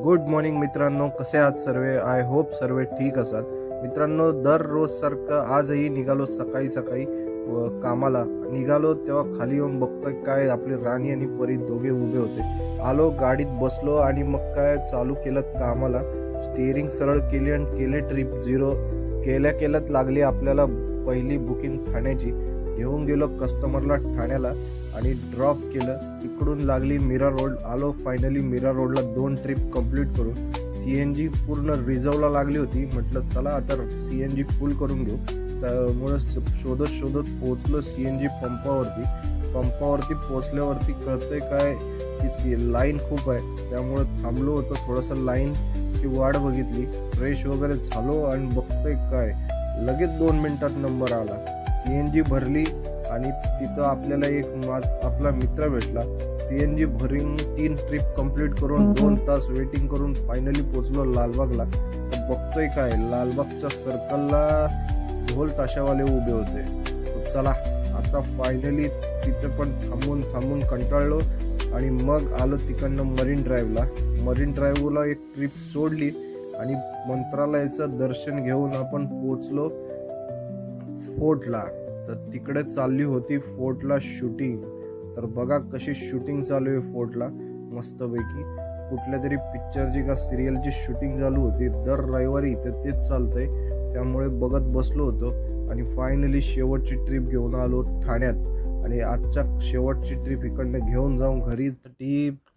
Good morning मित्रांनो, कसे आहात सर्व? आय होप सर्व ठीक असाल. मित्रांनो, दररोज सारखं आजही निघालो सकाळी सकाळी कामाला निघालो तेव्हा खाली येऊन बघतोय काय आपले राणी आणि परी दोघे उभे होते. आलो गाडीत बसलो आणि मग काय चालू केलं कामाला. स्टिअरिंग सरळ केली आणि केले ट्रिप 0. केल्यात लागली आपल्याला पहिली बुकिंग ठाण्याची. घेऊन गेलो कस्टमरला ठाण्याला आणि ड्रॉप केलं. तिकडून लागली मीरा रोड. आलो फायनली मीरा रोडला 2 ट्रिप कंप्लीट करून. CNG पूर्ण रिझर्वला लागली होती. म्हटलं चला आता CNG फुल करून घेऊ. त्यामुळे शोधत पोहोचलो CNG पंपावरती पोहोचल्यावरती कळतंय काय की लाईन खूप आहे. त्यामुळे थांबलो होतो थोडंसं. लाईनची वाट बघितली, फ्रेश वगैरे झालो आणि बघतोय काय लगेच 2 मिनिटात नंबर आला. CNG भरली आणि तिथं आपल्याला आपला मित्र भेटला. CNG भरून 3 ट्रिप कंप्लीट करून 2 तास वेटिंग करून फायनली पोहोचलो लालबागला. तर बघतोय काय लालबागच्या सर्कलला ढोल ताशावाले उभे होते. तर चला आता फायनली तिथे पण थांबून कंटाळलो आणि मग आलो तिकडनं मरीन ड्राईव्हला एक ट्रिप सोडली आणि मंत्रालयाचं दर्शन घेऊन आपण पोहोचलो फोर्टला. तर तिकडे चालली होती फोर्टला शूटिंग. तर बघा कशी शूटिंग चालू आहे फोर्टला मस्तपैकी. कुठल्या तरी पिक्चरची का सिरियलची शूटिंग चालू होती. दर रविवारी इथे तेच चालतंय, त्यामुळे बघत बसलो होतो आणि फायनली शेवटची ट्रिप घेऊन आलो ठाण्यात. आणि आजच्या शेवटची ट्रिप इकडनं घेऊन जाऊन घरी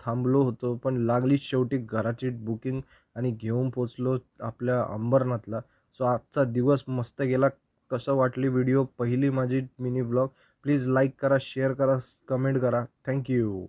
थांबलो होतो, पण लागली शेवटी घराची बुकिंग आणि घेऊन पोचलो आपल्या अंबरनाथला. सो आजचा दिवस मस्त गेला. कसं वाटली व्हिडिओ पहिली माझी मिनी ब्लॉग? प्लीज लाईक करा, शेअर करा, कमेंट करा. थँक्यू.